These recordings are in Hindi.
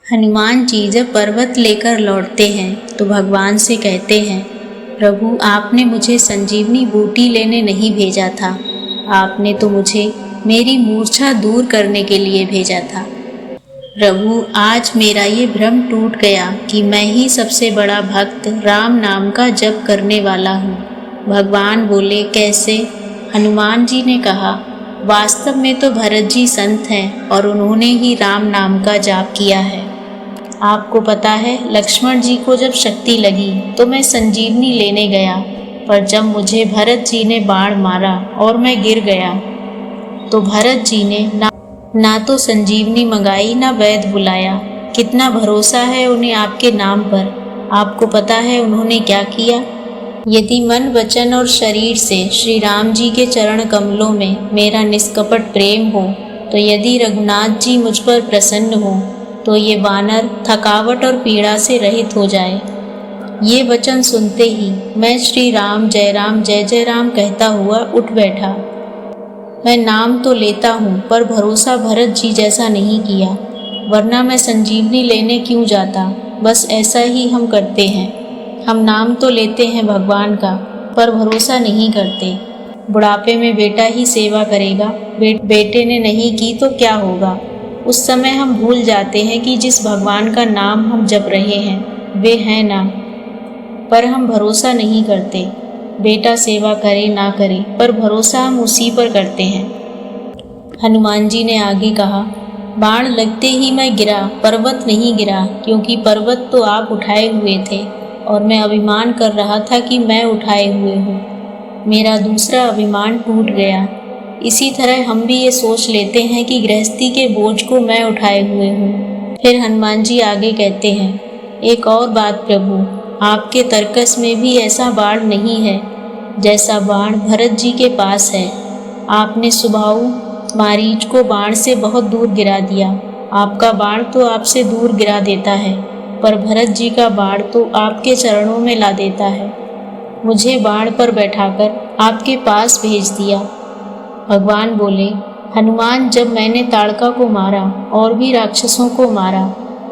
हनुमान जी जब पर्वत लेकर लौटते हैं तो भगवान से कहते हैं, प्रभु आपने मुझे संजीवनी बूटी लेने नहीं भेजा था, आपने तो मुझे मेरी मूर्छा दूर करने के लिए भेजा था। प्रभु आज मेरा ये भ्रम टूट गया कि मैं ही सबसे बड़ा भक्त राम नाम का जप करने वाला हूँ। भगवान बोले, कैसे? हनुमान जी ने कहा, वास्तव में तो भरत जी संत हैं और उन्होंने ही राम नाम का जाप किया है। आपको पता है, लक्ष्मण जी को जब शक्ति लगी तो मैं संजीवनी लेने गया, पर जब मुझे भरत जी ने बाण मारा और मैं गिर गया तो भरत जी ने ना तो संजीवनी मंगाई ना वैद्य बुलाया। कितना भरोसा है उन्हें आपके नाम पर। आपको पता है उन्होंने क्या किया? यदि मन वचन और शरीर से श्री राम जी के चरण कमलों में मेरा निष्कपट प्रेम हो, तो यदि रघुनाथ जी मुझ पर प्रसन्न हो तो ये वानर थकावट और पीड़ा से रहित हो जाए। ये वचन सुनते ही मैं श्री राम जय जय राम कहता हुआ उठ बैठा। मैं नाम तो लेता हूँ पर भरोसा भरत जी जैसा नहीं किया, वरना मैं संजीवनी लेने क्यों जाता। बस ऐसा ही हम करते हैं। हम नाम तो लेते हैं भगवान का, पर भरोसा नहीं करते। बुढ़ापे में बेटा ही सेवा करेगा, बेटे ने नहीं की तो क्या होगा। उस समय हम भूल जाते हैं कि जिस भगवान का नाम हम जप रहे हैं वे हैं ना, पर हम भरोसा नहीं करते। बेटा सेवा करे ना करे, पर भरोसा हम उसी पर करते हैं। हनुमान जी ने आगे कहा, बाण लगते ही मैं गिरा, पर्वत नहीं गिरा, क्योंकि पर्वत तो आप उठाए हुए थे और मैं अभिमान कर रहा था कि मैं उठाए हुए हूँ। मेरा दूसरा अभिमान टूट गया। इसी तरह हम भी ये सोच लेते हैं कि गृहस्थी के बोझ को मैं उठाए हुए हूँ। फिर हनुमान जी आगे कहते हैं, एक और बात प्रभु, आपके तर्कस में भी ऐसा बाण नहीं है जैसा बाण भरत जी के पास है। आपने सुबाहु मारीच को बाण से बहुत दूर गिरा दिया। आपका बाण तो आपसे दूर गिरा देता है, पर भरत जी का बाण तो आपके चरणों में ला देता है। मुझे बाण पर बैठाकर आपके पास भेज दिया। भगवान बोले, हनुमान जब मैंने ताड़का को मारा और भी राक्षसों को मारा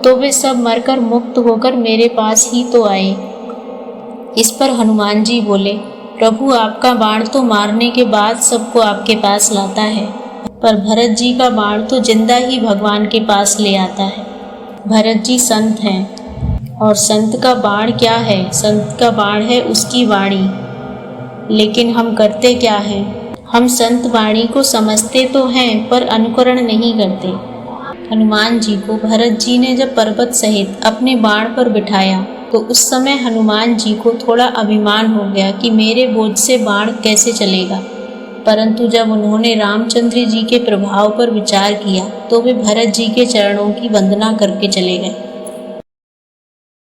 तो वे सब मरकर मुक्त होकर मेरे पास ही तो आए। इस पर हनुमान जी बोले, प्रभु आपका बाण तो मारने के बाद सबको आपके पास लाता है, पर भरत जी का बाण तो जिंदा ही भगवान के पास ले आता है। भरत जी संत हैं और संत का बाण क्या है? संत का बाण है उसकी वाणी। लेकिन हम करते क्या हैं? हम संत वाणी को समझते तो हैं पर अनुकरण नहीं करते। हनुमान जी को भरत जी ने जब पर्वत सहित अपने बाण पर बिठाया तो उस समय हनुमान जी को थोड़ा अभिमान हो गया कि मेरे बोझ से बाण कैसे चलेगा। परंतु जब उन्होंने रामचंद्र जी के प्रभाव पर विचार किया तो वे भरत जी के चरणों की वंदना करके चले गए।